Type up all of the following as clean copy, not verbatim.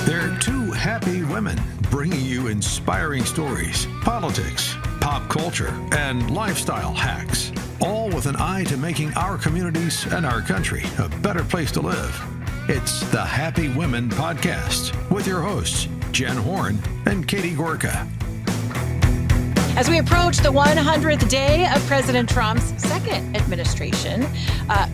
They're two happy women bringing you inspiring stories, politics, pop culture, and lifestyle hacks, all with an eye to making our communities and our country a better place to live. It's the Happy Women Podcast with your hosts, Jen Horn and Katie Gorka. As we approach the 100th day of President Trump's second administration,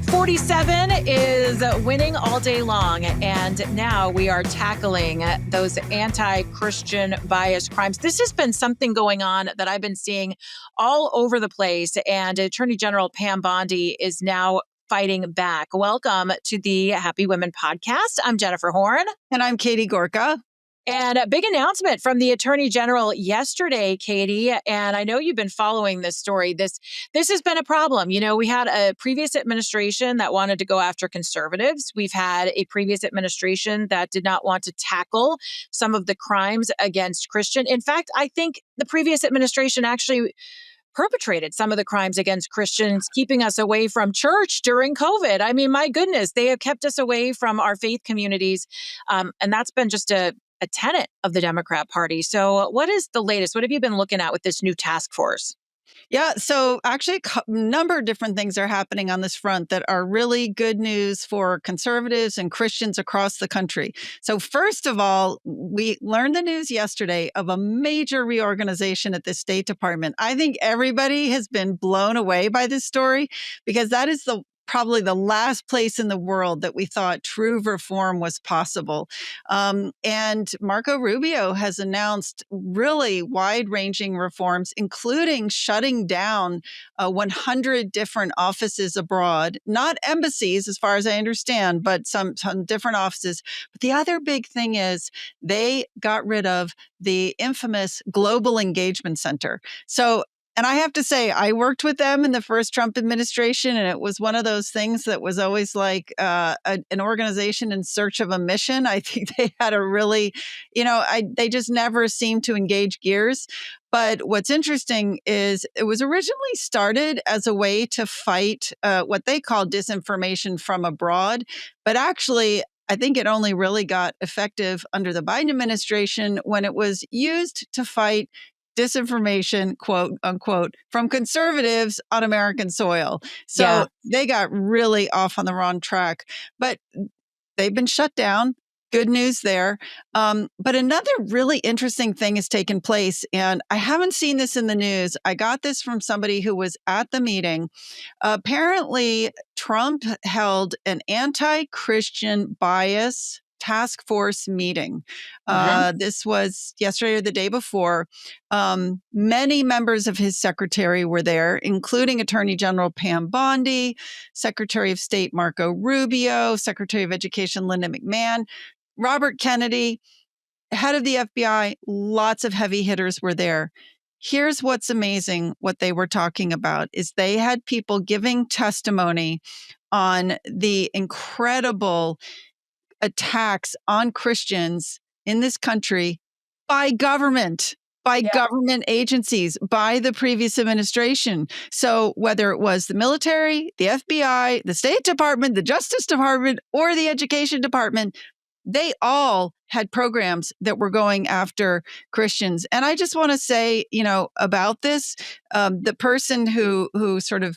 47 is winning all day long. And now we are tackling those anti-Christian bias crimes. This has been something going on that I've been seeing all over the place. And Attorney General Pam Bondi is now fighting back. Welcome to the Happy Women Podcast. I'm Jennifer Horn. And I'm Katie Gorka. And a big announcement from the Attorney General yesterday, Katie, and I know you've been following this story. This has been a problem. You know, we had a previous administration that wanted to go after conservatives. We've had a previous administration that did not want to tackle some of the crimes against Christian. In fact, I think the previous administration actually perpetrated some of the crimes against Christians, keeping us away from church during COVID. I mean, my goodness, they have kept us away from our faith communities. And that's been just a tenet of the Democrat Party. So what is the latest? What have you been looking at with this new task force? Yeah, so actually a number of different things are happening on this front that are really good news for conservatives and Christians across the country. So first of all, we learned the news yesterday of a major reorganization at the State Department. I think everybody has been blown away by this story because that is probably the last place in the world that we thought true reform was possible. And Marco Rubio has announced really wide-ranging reforms, including shutting down 100 different offices abroad, not embassies, as far as I understand, but some different offices. But the other big thing is they got rid of the infamous Global Engagement Center. And I have to say, I worked with them in the first Trump administration, and it was one of those things that was always like an organization in search of a mission. I think they had a really, they just never seemed to engage gears. But what's interesting is it was originally started as a way to fight what they call disinformation from abroad. But actually, I think it only really got effective under the Biden administration when it was used to fight disinformation, quote unquote, from conservatives on American soil. So They got really off on the wrong track, but they've been shut down. Good news there. But another really interesting thing has taken place, and I haven't seen this in the news. I got this from somebody who was at the meeting. Apparently, Trump held an anti-Christian bias task force meeting. This was yesterday or the day before. Many members of his secretary were there, including Attorney General Pam Bondi, Secretary of State Marco Rubio, Secretary of Education Linda McMahon, Robert Kennedy, head of the FBI. Lots of heavy hitters were there. Here's what's amazing. What they were talking about is they had people giving testimony on the incredible attacks on Christians in this country by government, government agencies, by the previous administration. So whether it was the military, the FBI, the State Department, the Justice Department, or the Education Department, they all had programs that were going after Christians. And I just want to say, about this, the person who sort of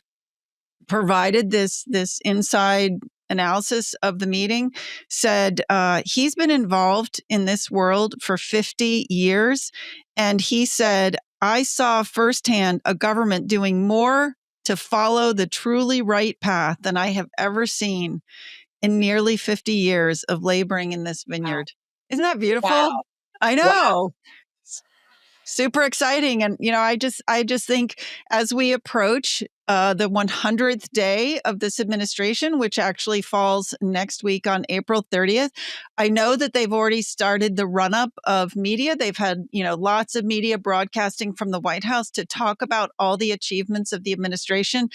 provided this inside analysis of the meeting said he's been involved in this world for 50 years. And he said, I saw firsthand a government doing more to follow the truly right path than I have ever seen in nearly 50 years of laboring in this vineyard. Wow. Isn't that beautiful? Wow. I know. Wow. Super exciting. And, I just think as we approach the 100th day of this administration, which actually falls next week on April 30th, I know that they've already started the run-up of media. They've had, lots of media broadcasting from the White House to talk about all the achievements of the administration.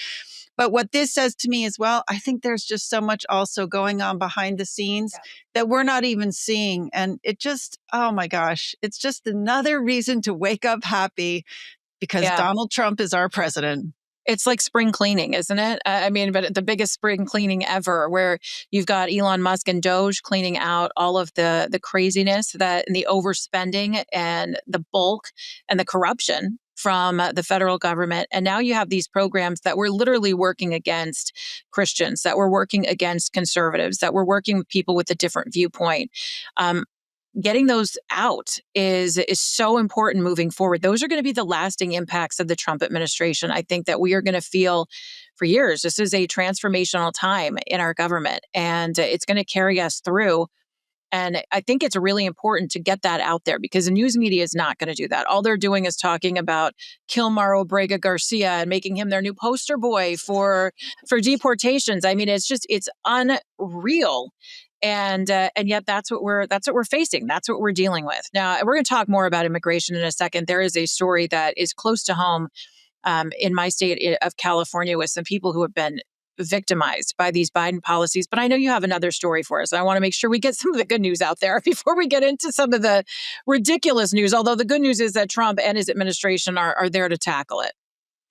But what this says to me as well, I think there's just so much also going on behind the scenes that we're not even seeing. And it just, oh my gosh, it's just another reason to wake up happy because Donald Trump is our president. It's like spring cleaning, isn't it? I mean, but the biggest spring cleaning ever, where you've got Elon Musk and Doge cleaning out all of the craziness that and the overspending and the bulk and the corruption from the federal government. And now you have these programs that were literally working against Christians, that were working against conservatives, that were working with people with a different viewpoint. Um, Getting those out is so important moving forward. Those are going to be the lasting impacts of the Trump administration. I think that we are going to feel for years. This is a transformational time in our government, and it's going to carry us through. And I think it's really important to get that out there because the news media is not going to do that. All they're doing is talking about Kilmar Obrega Garcia and making him their new poster boy for deportations. I mean, it's unreal. And yet that's what we're facing. That's what we're dealing with. Now, we're going to talk more about immigration in a second. There is a story that is close to home in my state of California with some people who have been victimized by these Biden policies. But I know you have another story for us. I want to make sure we get some of the good news out there before we get into some of the ridiculous news. Although the good news is that Trump and his administration are there to tackle it.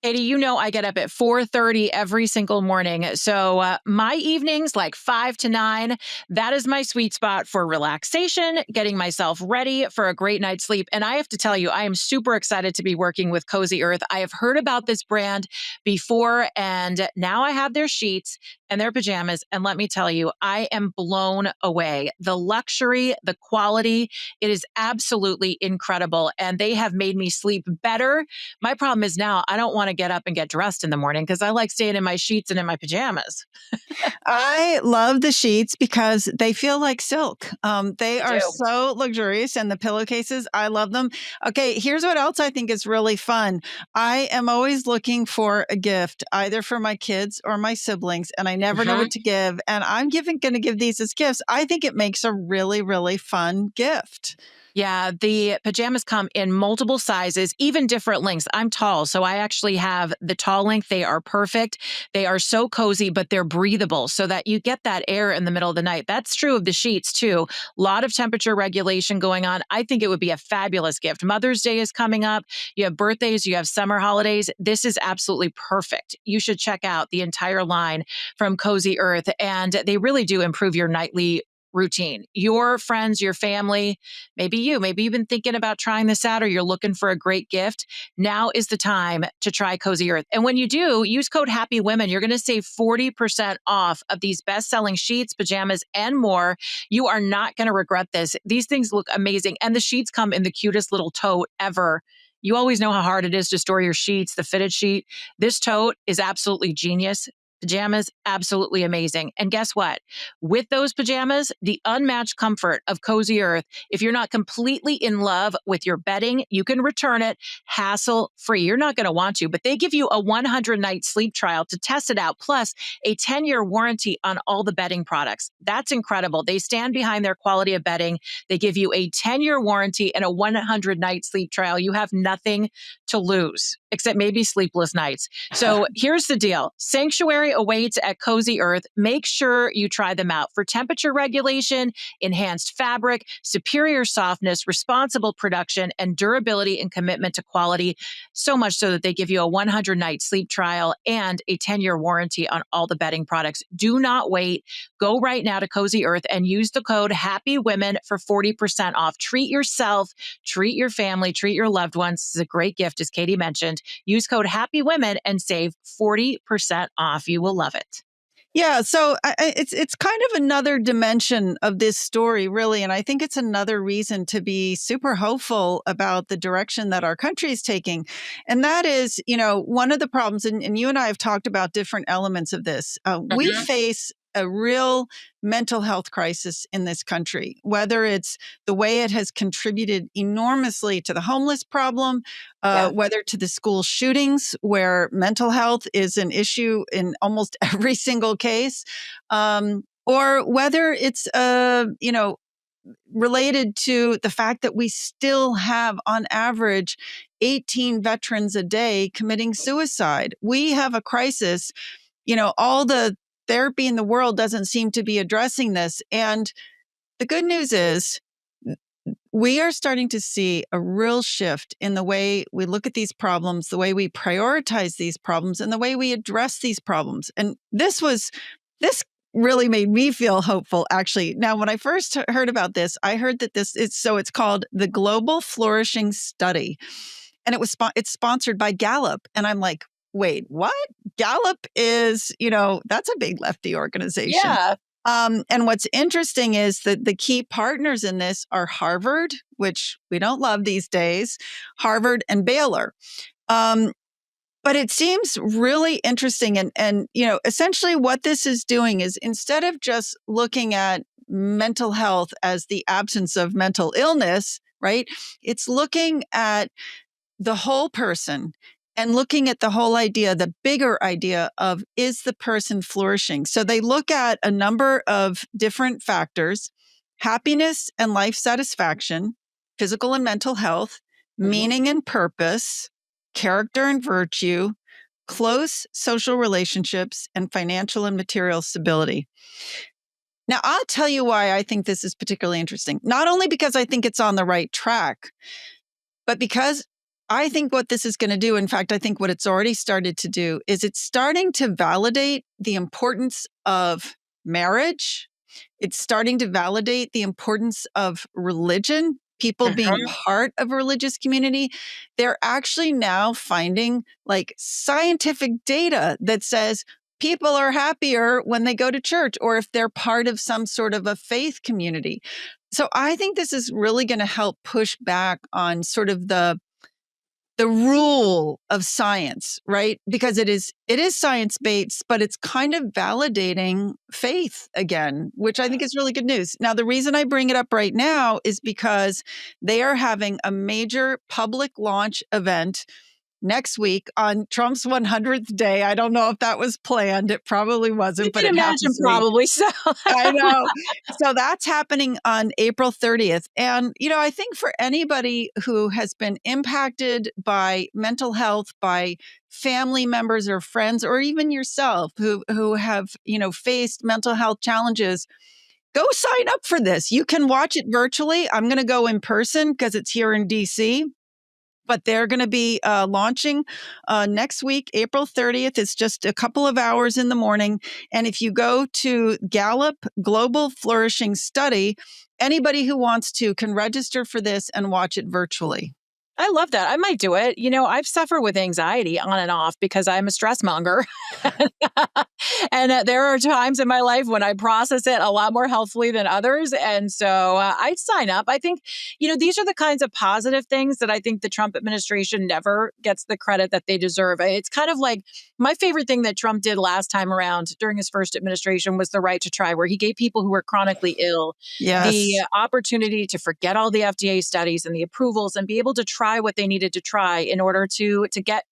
Katie, you know I get up at 4:30 every single morning. So my evenings, like 5 to 9, that is my sweet spot for relaxation, getting myself ready for a great night's sleep. And I have to tell you, I am super excited to be working with Cozy Earth. I have heard about this brand before, and now I have their sheets and their pajamas. And let me tell you, I am blown away. The luxury, the quality, it is absolutely incredible. And they have made me sleep better. My problem is now I don't want to get up and get dressed in the morning because I like staying in my sheets and in my pajamas. I love the sheets because they feel like silk. They are Do. so luxurious, and the pillowcases, I love them. Okay, here's what else I think is really fun. I am always looking for a gift, either for my kids or my siblings, and I never know what to give. And I'm going to give these as gifts. I think it makes a really, really fun gift. Yeah, the pajamas come in multiple sizes, even different lengths. I'm tall, so I actually have the tall length. They are perfect. They are so cozy, but they're breathable so that you get that air in the middle of the night. That's true of the sheets, too. A lot of temperature regulation going on. I think it would be a fabulous gift. Mother's Day is coming up. You have birthdays, you have summer holidays. This is absolutely perfect. You should check out the entire line from Cozy Earth, and they really do improve your nightly routine. Your friends, your family, maybe you've been thinking about trying this out or you're looking for a great gift. Now is the time to try Cozy Earth. And when you do, use code Happy Women. You're going to save 40% off of these best-selling sheets, pajamas, and more. You are not going to regret this. These things look amazing. And the sheets come in the cutest little tote ever. You always know how hard it is to store your sheets, the fitted sheet. This tote is absolutely genius. Pajamas, absolutely amazing. And guess what? With those pajamas, the unmatched comfort of Cozy Earth, if you're not completely in love with your bedding, you can return it hassle-free. You're not going to want to, but they give you a 100-night sleep trial to test it out, plus a 10-year warranty on all the bedding products. That's incredible. They stand behind their quality of bedding. They give you a 10-year warranty and a 100-night sleep trial. You have nothing to lose, except maybe sleepless nights. So here's the deal. Sanctuary awaits at Cozy Earth. Make sure you try them out for temperature regulation, enhanced fabric, superior softness, responsible production, and durability and commitment to quality. So much so that they give you a 100-night sleep trial and a 10-year warranty on all the bedding products. Do not wait. Go right now to Cozy Earth and use the code HAPPYWOMEN for 40% off. Treat yourself, treat your family, treat your loved ones. This is a great gift, as Katie mentioned. Use code HAPPYWOMEN and save 40% off. You will love it. Yeah, so it's kind of another dimension of this story, really, and I think it's another reason to be super hopeful about the direction that our country is taking. And that is, one of the problems, and you and I have talked about different elements of this. We face a real mental health crisis in this country, whether it's the way it has contributed enormously to the homeless problem, whether to the school shootings where mental health is an issue in almost every single case, or whether it's, related to the fact that we still have on average 18 veterans a day committing suicide. We have a crisis. All the therapy in the world doesn't seem to be addressing this. And the good news is we are starting to see a real shift in the way we look at these problems, the way we prioritize these problems, and the way we address these problems. And this really made me feel hopeful, actually. Now, when I first heard about this, I heard that it's called the Global Flourishing Study. And it's sponsored by Gallup. And I'm like, wait, what? Gallup is, that's a big lefty organization. Yeah. And what's interesting is that the key partners in this are Harvard, which we don't love these days, Harvard and Baylor. But it seems really interesting. And essentially what this is doing is, instead of just looking at mental health as the absence of mental illness, right? It's looking at the whole person and looking at the whole idea, the bigger idea of, is the person flourishing? So they look at a number of different factors: happiness and life satisfaction, physical and mental health, meaning and purpose, character and virtue, close social relationships, and financial and material stability. Now, I'll tell you why I think this is particularly interesting. Not only because I think it's on the right track, but because I think what this is going to do, in fact, I think what it's already started to do, is it's starting to validate the importance of marriage. It's starting to validate the importance of religion, people being part of a religious community. They're actually now finding scientific data that says people are happier when they go to church, or if they're part of some sort of a faith community. So I think this is really going to help push back on sort of the rule of science, right? Because it is science-based, but it's kind of validating faith again, which I think is really good news. Now, the reason I bring it up right now is because they are having a major public launch event next week on Trump's 100th day. I don't know if that was planned. It probably wasn't, but it imagine probably so. I know. So that's happening on April 30th. And, I think for anybody who has been impacted by mental health, by family members or friends, or even yourself who have, faced mental health challenges, go sign up for this. You can watch it virtually. I'm going to go in person because it's here in DC. But they're going to be launching next week, April 30th. It's just a couple of hours in the morning. And if you go to Gallup Global Flourishing Study, anybody who wants to can register for this and watch it virtually. I love that. I might do it. I've suffered with anxiety on and off because I'm a stress monger. And there are times in my life when I process it a lot more healthfully than others. And so I'd sign up. I think, these are the kinds of positive things that I think the Trump administration never gets the credit that they deserve. It's kind of like my favorite thing that Trump did last time around during his first administration was the right to try, where he gave people who were chronically ill the opportunity to forget all the FDA studies and the approvals and be able to try what they needed to try in order to get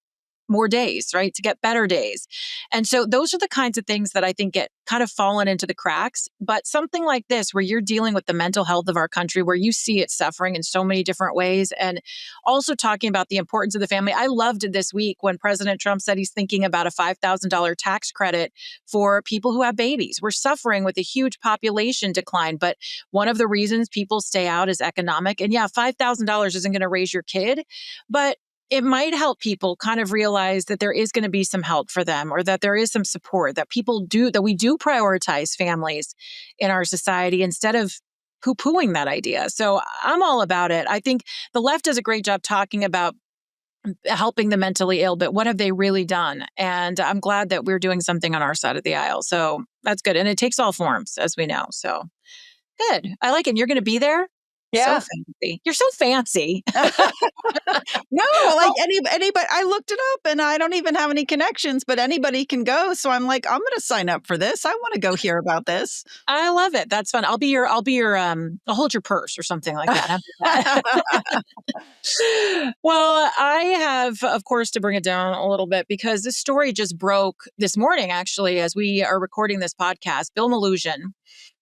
more days, right? To get better days. And so those are the kinds of things that I think get kind of fallen into the cracks. But something like this, where you're dealing with the mental health of our country, where you see it suffering in so many different ways, and also talking about the importance of the family. I loved it this week when President Trump said he's thinking about a $5,000 tax credit for people who have babies. We're suffering with a huge population decline, but one of the reasons people stay out is economic. And yeah, $5,000 isn't going to raise your kid, but it might help people kind of realize that there is going to be some help for them, or that there is some support, that we do prioritize families in our society instead of poo-pooing that idea. So I'm all about it. I think the left does a great job talking about helping the mentally ill, but what have they really done? And I'm glad that we're doing something on our side of the aisle. So that's good. And it takes all forms, as we know. So good. I like it. And you're going to be there? Yeah. So fancy. You're so fancy. No, anybody, I looked it up and I don't even have any connections, but anybody can go. So I'm like, I'm going to sign up for this. I want to go hear about this. I love it. That's fun. I'll hold your purse or something like that. Well, I have, of course, to bring it down a little bit, because this story just broke this morning, actually, as we are recording this podcast. Bill Mallusion,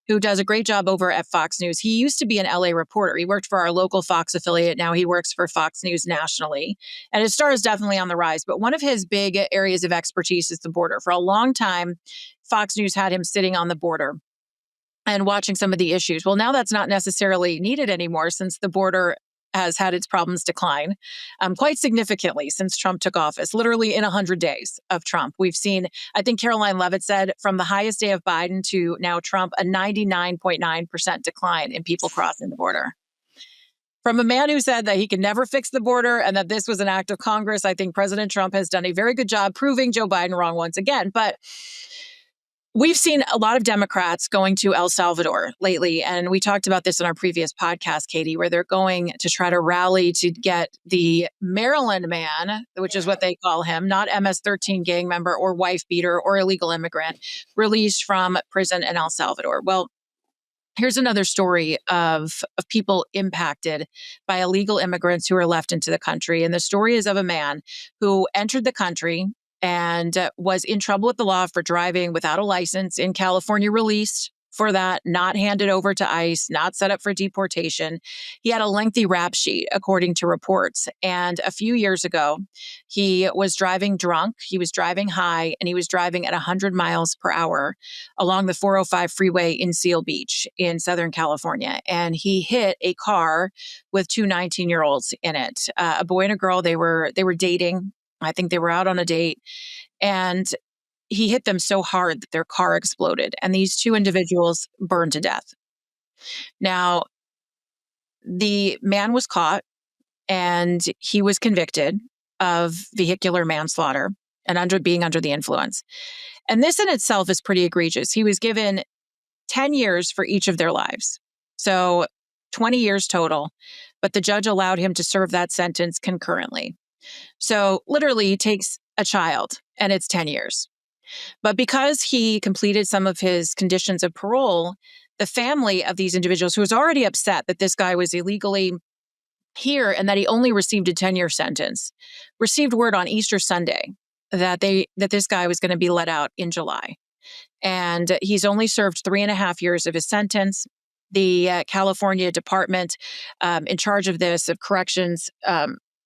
who does a great job over at Fox News. He used to be an LA reporter. He worked for our local Fox affiliate. Now he works for Fox News nationally. And his star is definitely on the rise. But one of his big areas of expertise is the border. For a long time, Fox News had him sitting on the border. and watching some of the issues. Well, now that's not necessarily needed anymore since the border has had its problems decline quite significantly since Trump took office. Literally in 100 days of Trump, we've seen, I think Caroline Levitt said, from the highest day of Biden to now Trump, a 99.9% decline in people crossing the border. From a man who said that he could never fix the border and that this was an act of Congress, I think President Trump has done a very good job proving Joe Biden wrong once again. But we've seen a lot of Democrats going to El Salvador lately, and we talked about this in our previous podcast, Katie, where they're going to try to rally to get the Maryland man, which is what they call him, not MS-13 gang member or wife beater or illegal immigrant, released from prison in El Salvador. Well, here's another story of people impacted by illegal immigrants who are left into the country. And the story is of a man who entered the country and was in trouble with the law for driving without a license in California, released for that, not handed over to ICE, not set up for deportation. He had a lengthy rap sheet, according to reports. And a few years ago, he was driving drunk, he was driving high, and he was driving at 100 miles per hour along the 405 freeway in Seal Beach in Southern California. And he hit a car with two 19-year-olds in it, a boy and a girl. They were dating. I think they were out on a date, and he hit them so hard that their car exploded, and these two individuals burned to death. Now, the man was caught, and he was convicted of vehicular manslaughter and being under the influence. And this in itself is pretty egregious. He was given 10 years for each of their lives. So 20 years total, but the judge allowed him to serve that sentence concurrently. So literally he takes a child and it's 10 years. But because he completed some of his conditions of parole, the family of these individuals, who was already upset that this guy was illegally here and that he only received a 10-year sentence, received word on Easter Sunday that this guy was going to be let out in July. And he's only served 3.5 years of his sentence. The California department in charge of this, of corrections,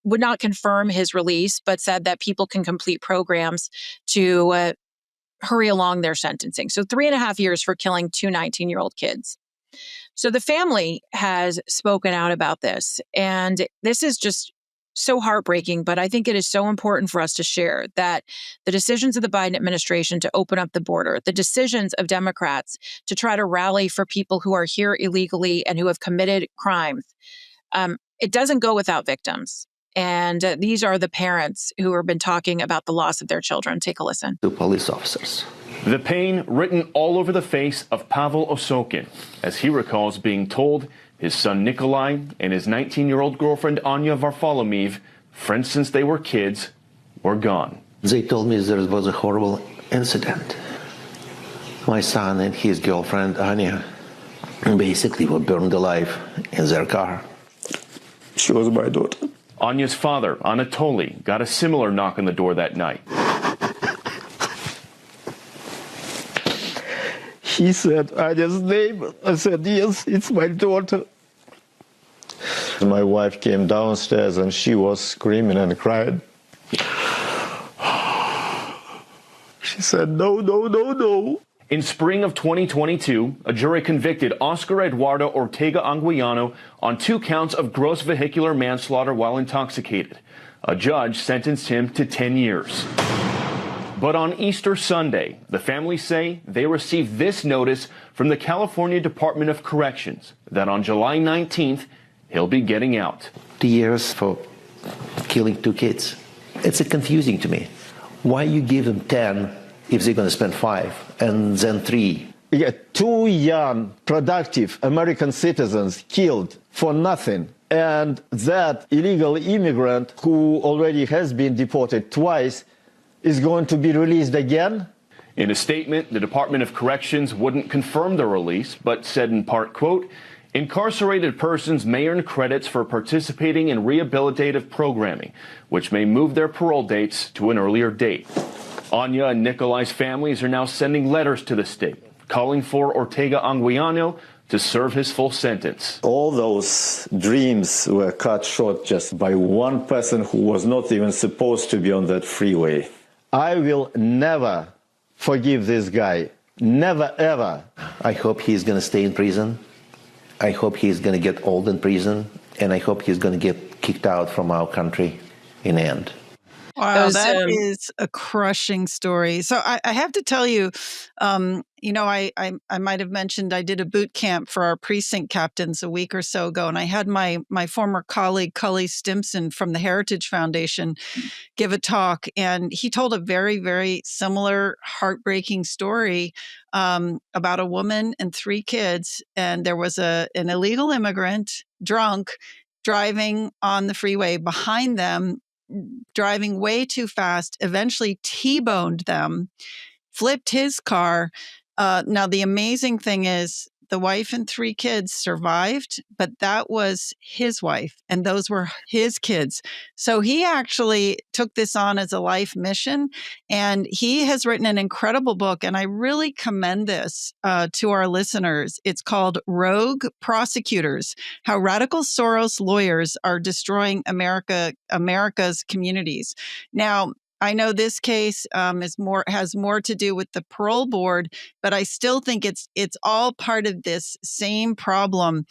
would not confirm his release, but said that people can complete programs to hurry along their sentencing. So 3.5 years for killing two 19-year-old kids. So the family has spoken out about this. And this is just so heartbreaking, but I think it is so important for us to share that the decisions of the Biden administration to open up the border, the decisions of Democrats to try to rally for people who are here illegally and who have committed crimes, it doesn't go without victims. And these are the parents who have been talking about the loss of their children. Take a listen. To police officers. The pain written all over the face of Pavel Osokin as he recalls being told his son Nikolai and his 19-year-old girlfriend Anya Varfolomeev, friends since they were kids, were gone. They told me there was a horrible incident. My son and his girlfriend Anya basically were burned alive in their car. She was my daughter. Anya's father, Anatoly, got a similar knock on the door that night. He said Anya's name. I said, yes, it's my daughter. My wife came downstairs and she was screaming and crying. She said, no, no, no, no. In spring of 2022, a jury convicted Oscar Eduardo Ortega Anguiano on 2 counts of gross vehicular manslaughter while intoxicated. A judge sentenced him to 10 years. But on Easter Sunday, the family say they received this notice from the California Department of Corrections that on July 19th, he'll be getting out. 2 years for killing 2 kids. It's confusing to me. Why you give them 10 if they're going to spend 5 and then 3? Yeah, 2 young, productive American citizens killed for nothing. And that illegal immigrant who already has been deported twice is going to be released again? In a statement, the Department of Corrections wouldn't confirm the release, but said in part, quote, incarcerated persons may earn credits for participating in rehabilitative programming, which may move their parole dates to an earlier date. Anya and Nikolai's families are now sending letters to the state, calling for Ortega Anguiano to serve his full sentence. All those dreams were cut short just by one person who was not even supposed to be on that freeway. I will never forgive this guy. Never, ever. I hope he's going to stay in prison. I hope he's going to get old in prison. And I hope he's going to get kicked out from our country in the end. Wow, that is a crushing story. So I have to tell you, I might have mentioned I did a boot camp for our precinct captains a week or so ago, and I had my former colleague, Cully Stimson from the Heritage Foundation, give a talk, and he told a very, very similar heartbreaking story about a woman and 3 kids, and there was an illegal immigrant, drunk, driving on the freeway behind them, driving way too fast, eventually T-boned them, flipped his car. Now, the amazing thing is the wife and 3 kids survived, but that was his wife and those were his kids. So he actually took this on as a life mission, and he has written an incredible book, and I really commend this to our listeners. It's called Rogue Prosecutors: How Radical Soros Lawyers Are Destroying America's Communities. Now, I know this case has more to do with the parole board, but I still think it's all part of this same problem.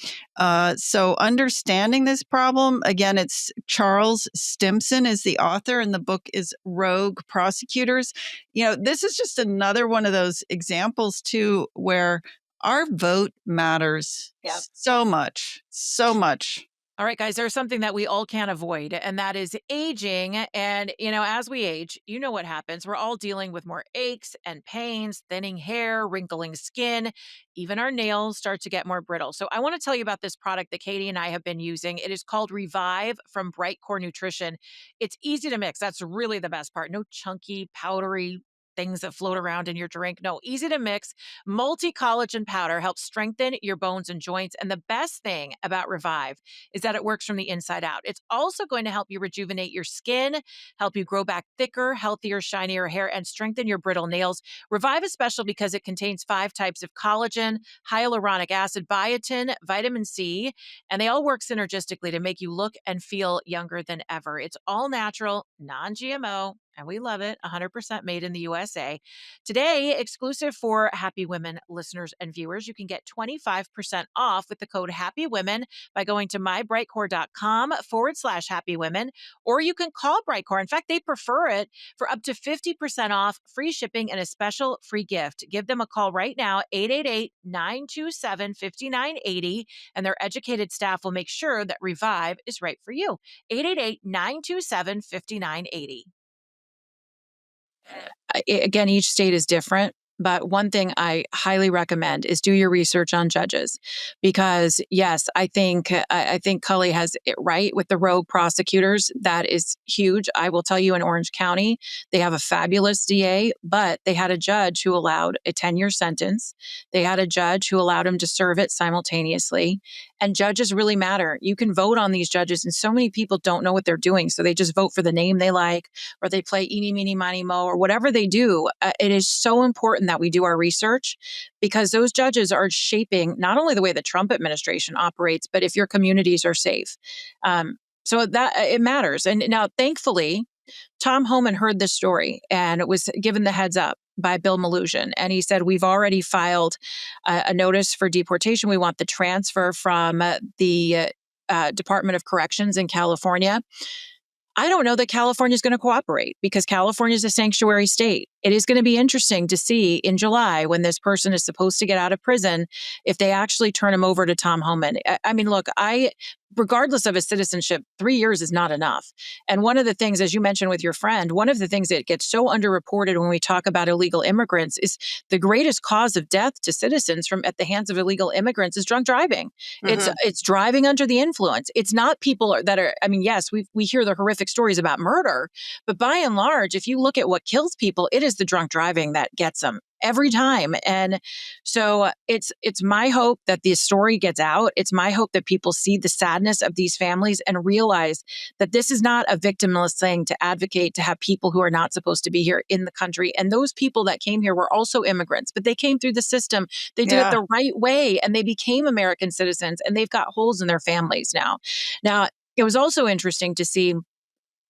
So understanding this problem, again, it's Charles Stimson is the author, and the book is Rogue Prosecutors. This is just another one of those examples too, where our vote matters so much, so much. All right, guys, there's something that we all can't avoid, and that is aging. And, as we age, you know what happens. We're all dealing with more aches and pains, thinning hair, wrinkling skin. Even our nails start to get more brittle. So I want to tell you about this product that Katie and I have been using. It is called Revive from Brightcore Nutrition. It's easy to mix. That's really the best part. No chunky, powdery things that float around in your drink. No, easy to mix. Multi-collagen powder helps strengthen your bones and joints. And the best thing about Revive is that it works from the inside out. It's also going to help you rejuvenate your skin, help you grow back thicker, healthier, shinier hair, and strengthen your brittle nails. Revive is special because it contains 5 types of collagen, hyaluronic acid, biotin, vitamin C, and they all work synergistically to make you look and feel younger than ever. It's all natural, non-GMO, and we love it. 100% made in the USA. Today, exclusive for Happy Women listeners and viewers, you can get 25% off with the code HAPPYWOMEN by going to mybrightcore.com/happywomen, or you can call Brightcore. In fact, they prefer it for up to 50% off, free shipping, and a special free gift. Give them a call right now, 888-927-5980, and their educated staff will make sure that Revive is right for you. 888-927-5980. Again, each state is different. But one thing I highly recommend is do your research on judges, because yes, I think Cully has it right with the rogue prosecutors. That is huge. I will tell you, in Orange County, they have a fabulous DA, but they had a judge who allowed a 10-year sentence. They had a judge who allowed him to serve it simultaneously. And judges really matter. You can vote on these judges, and so many people don't know what they're doing. So they just vote for the name they like, or they play eeny, meeny, miny, mo, or whatever they do. It is so important that we do our research, because those judges are shaping not only the way the Trump administration operates, but if your communities are safe. So that it matters. And now, thankfully, Tom Homan heard this story and it was given the heads up by Bill Maloogian. And he said, we've already filed a notice for deportation. We want the transfer from the Department of Corrections in California. I don't know that California is going to cooperate, because California is a sanctuary state. It is going to be interesting to see in July, when this person is supposed to get out of prison, if they actually turn him over to Tom Homan. I mean, look, regardless of his citizenship, 3 years is not enough. And one of the things, as you mentioned with your friend, one of the things that gets so underreported when we talk about illegal immigrants is the greatest cause of death to citizens at the hands of illegal immigrants is drunk driving. Mm-hmm. It's driving under the influence. It's not people that are, I mean, yes, we hear the horrific stories about murder, but by and large, if you look at what kills people, it is the drunk driving that gets them every time. And so it's my hope that this story gets out. It's my hope that people see the sadness of these families and realize that this is not a victimless thing to advocate to have people who are not supposed to be here in the country. And those people that came here were also immigrants, but they came through the system. They did it the right way, and they became American citizens, and they've got holes in their families now. Now, it was also interesting to see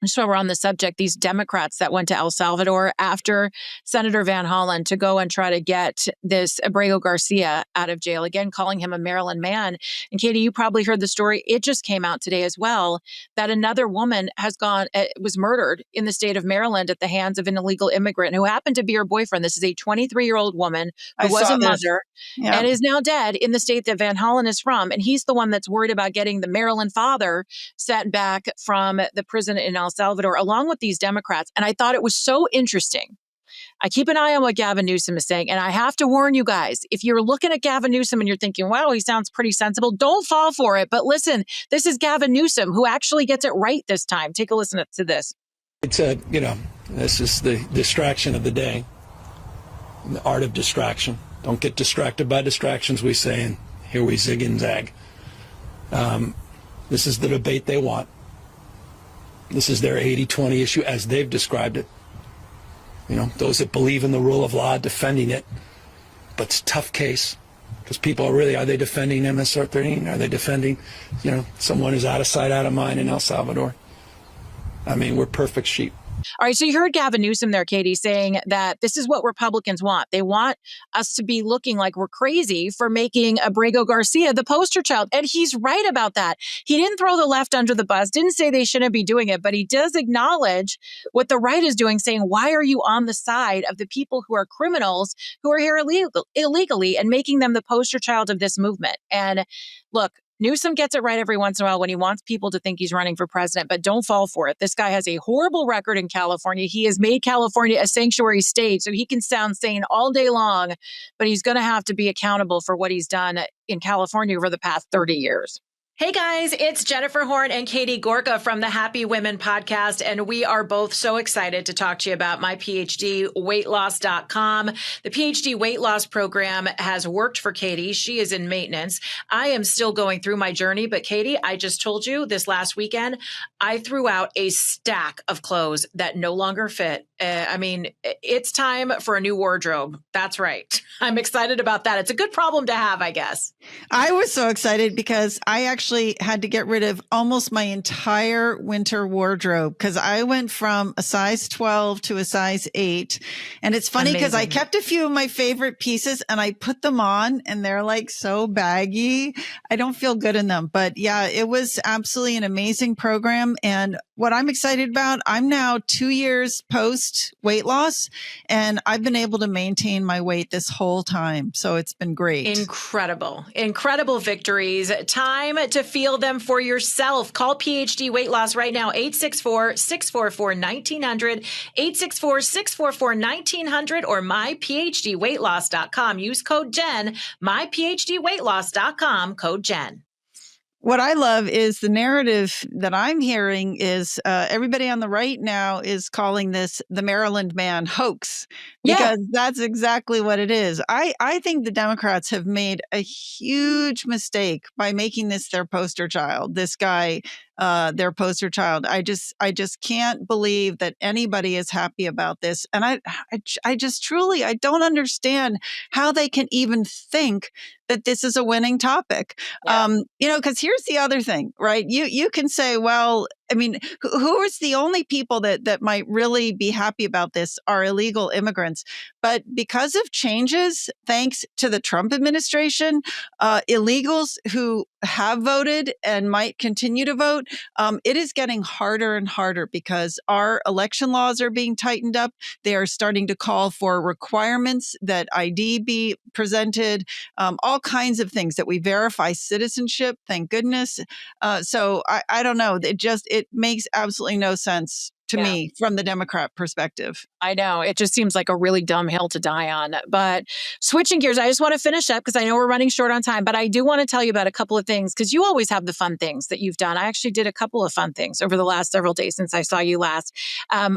just while we're on the subject, these Democrats that went to El Salvador after Senator Van Hollen to go and try to get this Abrego Garcia out of jail, again, calling him a Maryland man. And Katie, you probably heard the story. It just came out today as well that another woman was murdered in the state of Maryland at the hands of an illegal immigrant who happened to be her boyfriend. This is a 23-year-old woman who was a mother and is now dead in the state that Van Hollen is from. And he's the one that's worried about getting the Maryland father sent back from the prison in El Salvador, along with these Democrats. And I thought it was so interesting. I keep an eye on what Gavin Newsom is saying. And I have to warn you guys, if you're looking at Gavin Newsom and you're thinking, wow, he sounds pretty sensible, don't fall for it. But listen, this is Gavin Newsom who actually gets it right this time. Take a listen to this. It's this is the distraction of the day, the art of distraction. Don't get distracted by distractions, we say, and here we zig and zag. This is the debate they want. This is their 80-20 issue as they've described it. Those that believe in the rule of law defending it. But it's a tough case because people are they defending MS-13? Are they defending, someone who's out of sight, out of mind in El Salvador? I mean, we're perfect sheep. All right, so you heard Gavin Newsom there, Katie, saying that this is what Republicans want. They want us to be looking like we're crazy for making Abrego Garcia the poster child. And he's right about that. He didn't throw the left under the bus, didn't say they shouldn't be doing it, but he does acknowledge what the right is doing, saying, why are you on the side of the people who are criminals who are here illegally and making them the poster child of this movement? And look, Newsom gets it right every once in a while when he wants people to think he's running for president, but don't fall for it. This guy has a horrible record in California. He has made California a sanctuary state, so he can sound sane all day long, but he's going to have to be accountable for what he's done in California over the past 30 years. Hey guys, it's Jennifer Horn and Katie Gorka from the Happy Women podcast, and we are both so excited to talk to you about my PhD, weightloss.com. The PhD weight loss program has worked for Katie. She is in maintenance. I am still going through my journey, but Katie, I just told you this last weekend, I threw out a stack of clothes that no longer fit. It's time for a new wardrobe. That's right. I'm excited about that. It's a good problem to have, I guess. I was so excited because I actually had to get rid of almost my entire winter wardrobe because I went from a size 12 to a size 8. And it's funny because I kept a few of my favorite pieces and I put them on and they're like so baggy. I don't feel good in them. But yeah, it was absolutely an amazing program. And what I'm excited about, I'm now 2 years post weight loss and I've been able to maintain my weight this whole time. So it's been great. Incredible victories. Time to feel them for yourself. Call PhD Weight Loss right now, 864-644-1900, 864-644-1900, or myphdweightloss.com. Use code JEN, myphdweightloss.com, code JEN. What I love is the narrative that I'm hearing is everybody on the right now is calling this the Maryland man hoax because that's exactly what it is. I think the Democrats have made a huge mistake by making this their poster child, this guy, their poster child. I just can't believe that anybody is happy about this. And I just truly, I don't understand how they can even think that this is a winning topic. Yeah. Because here's the other thing, right? You can say, well, I mean, who is the only people that might really be happy about this are illegal immigrants. But because of changes, thanks to the Trump administration, illegals who have voted and might continue to vote, it is getting harder and harder because our election laws are being tightened up. They are starting to call for requirements that ID be presented, all kinds of things that we verify citizenship. Thank goodness. So I don't know. It makes absolutely no sense to me from the Democrat perspective. I know. It just seems like a really dumb hill to die on. But switching gears, I just want to finish up because I know we're running short on time, but I do want to tell you about a couple of things because you always have the fun things that you've done. I actually did a couple of fun things over the last several days since I saw you last.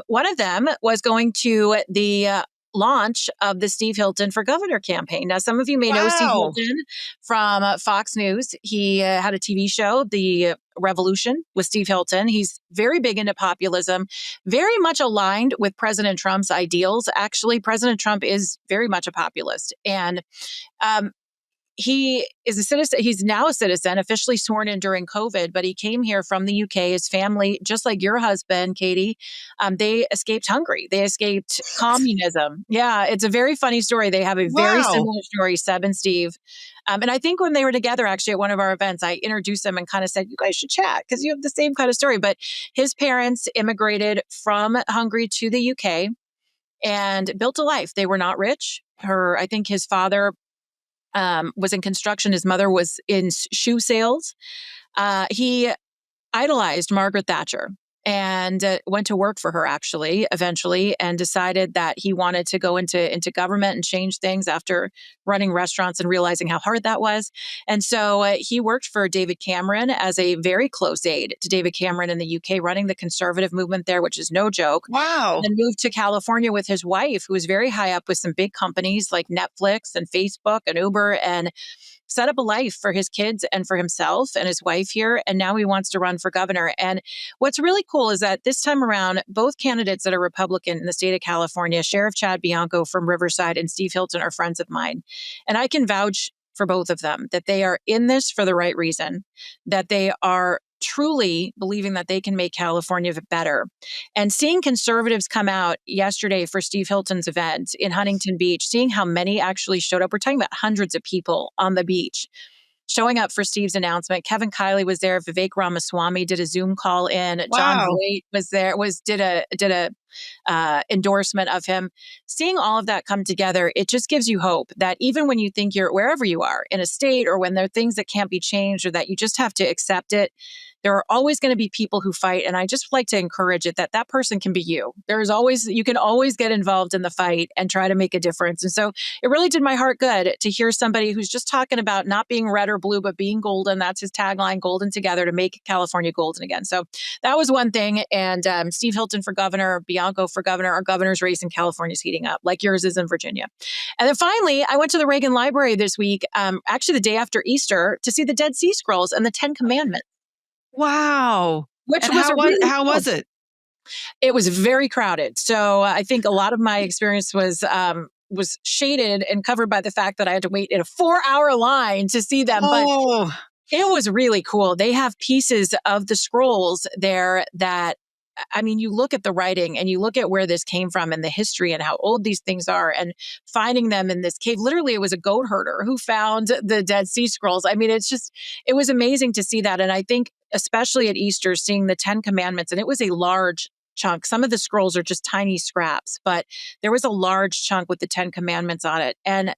One of them was going to the launch of the Steve Hilton for Governor campaign. Now, some of you may know Steve Hilton from Fox News. He had a TV show, The Revolution with Steve Hilton. He's very big into populism, very much aligned with President Trump's ideals. Actually, President Trump is very much a populist. And he is a citizen. He's now a citizen, officially sworn in during COVID, but he came here from the UK. His family, just like your husband, Katie, they escaped Hungary. They escaped communism. Yeah, it's a very funny story. They have a very Wow. similar story, Seb and Steve. And I think when they were together, actually, at one of our events, I introduced them and kind of said, you guys should chat because you have the same kind of story. But his parents immigrated from Hungary to the UK and built a life. They were not rich. I think his father was in construction. His mother was in shoe sales. He idolized Margaret Thatcher and went to work for her actually eventually, and decided that he wanted to go into government and change things after running restaurants and realizing how hard that was. And so he worked for David Cameron as a very close aide to David Cameron in the UK, running the conservative movement there, which is no joke. Wow. And then moved to California with his wife, who was very high up with some big companies like Netflix and Facebook and Uber, and set up a life for his kids and for himself and his wife here. And now he wants to run for governor. And what's really cool is that this time around, both candidates that are Republican in the state of California, Sheriff Chad Bianco from Riverside and Steve Hilton, are friends of mine. And I can vouch for both of them that they are in this for the right reason, that they are truly believing that they can make California better. And seeing conservatives come out yesterday for Steve Hilton's event in Huntington Beach, seeing how many actually showed up, we're talking about hundreds of people on the beach showing up for Steve's announcement. Kevin Kiley was there. Vivek Ramaswamy did a Zoom call in. John Wow. Boyd was there, did a endorsement of him. Seeing all of that come together, it just gives you hope that even when you think you're wherever you are in a state, or when there are things that can't be changed, or that you just have to accept it, there are always going to be people who fight. And I just like to encourage it that person can be you. You can always get involved in the fight and try to make a difference. And so it really did my heart good to hear somebody who's just talking about not being red or blue, but being golden. That's his tagline, golden together, to make California golden again. So that was one thing. And Steve Hilton for governor, Bianco for governor. Our governor's race in California is heating up, like yours is in Virginia. And then finally, I went to the Reagan Library this week, actually the day after Easter, to see the Dead Sea Scrolls and the 10 Commandments. Wow. Which And was how was it? It was very crowded. So I think a lot of my experience was shaded and covered by the fact that I had to wait in a 4-hour line to see them. Oh. But it was really cool. They have pieces of the scrolls there that, I mean, you look at the writing and you look at where this came from and the history and how old these things are, and finding them in this cave. Literally, it was a goat herder who found the Dead Sea Scrolls. I mean, it was amazing to see that. And I think, especially at Easter, seeing the 10 Commandments, and it was a large chunk. Some of the scrolls are just tiny scraps, but there was a large chunk with the 10 Commandments on it. And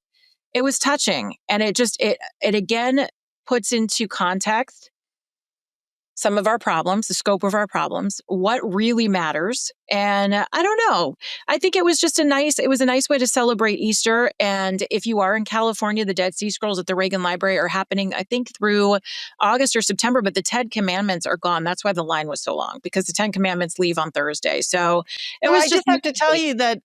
it was touching. And it again puts into context some of our problems, the scope of our problems, what really matters. And I don't know. I think it was a nice way to celebrate Easter. And if you are in California, the Dead Sea Scrolls at the Reagan Library are happening, I think, through August or September, but the 10 Commandments are gone. That's why the line was so long, because the 10 Commandments leave on Thursday. So I just have to tell you that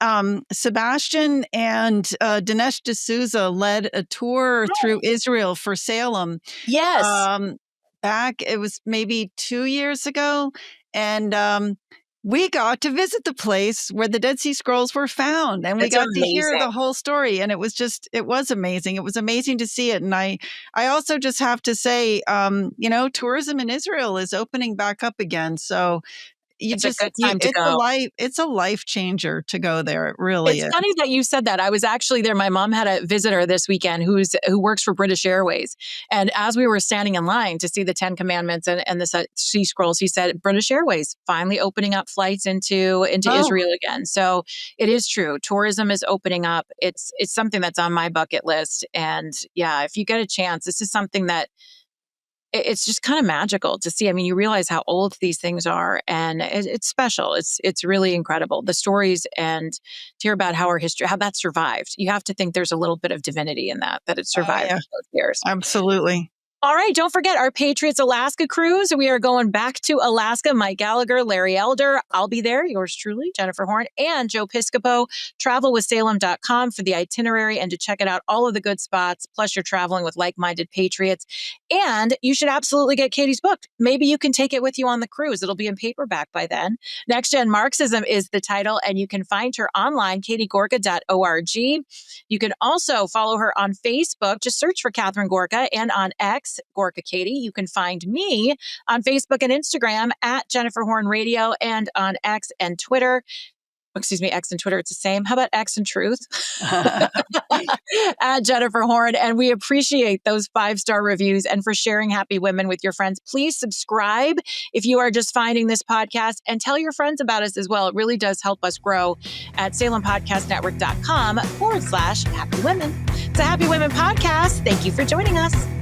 Sebastian and Dinesh D'Souza led a tour through Israel for Salem. Yes. Back, it was maybe 2 years ago. And we got to visit the place where the Dead Sea Scrolls were found. And we got to hear the whole story. And it was amazing. It was amazing to see it. And I also just have to say, tourism in Israel is opening back up again. So it's a life changer to go there. It really is. It's funny that you said that. I was actually there. My mom had a visitor this weekend who works for British Airways. And as we were standing in line to see the 10 Commandments and the Sea Scrolls, he said, British Airways finally opening up flights into Israel again. So it is true. Tourism is opening up. It's something that's on my bucket list. And yeah, if you get a chance, this is something that it's just kind of magical to see. I mean, you realize how old these things are, and it's special. It's really incredible. The stories, and to hear about how that survived. You have to think there's a little bit of divinity in that it survived for those years. Absolutely. All right, don't forget our Patriots Alaska cruise. We are going back to Alaska. Mike Gallagher, Larry Elder. I'll be there. Yours truly, Jennifer Horn, and Joe Piscopo. Travelwithsalem.com for the itinerary and to check it out, all of the good spots. Plus, you're traveling with like-minded patriots. And you should absolutely get Katie's book. Maybe you can take it with you on the cruise. It'll be in paperback by then. Next Gen Marxism is the title, and you can find her online, katiegorka.org. You can also follow her on Facebook. Just search for Catherine Gorka, and on X, Gorka Katie. You can find me on Facebook and Instagram at Jennifer Horn Radio, and on X and Twitter. Excuse me, X and Twitter, it's the same. How about X and Truth? At Jennifer Horn. And we appreciate those 5-star reviews and for sharing Happy Women with your friends. Please subscribe if you are just finding this podcast, and tell your friends about us as well. It really does help us grow at SalemPodcastNetwork.com/Happy Women. It's a Happy Women podcast. Thank you for joining us.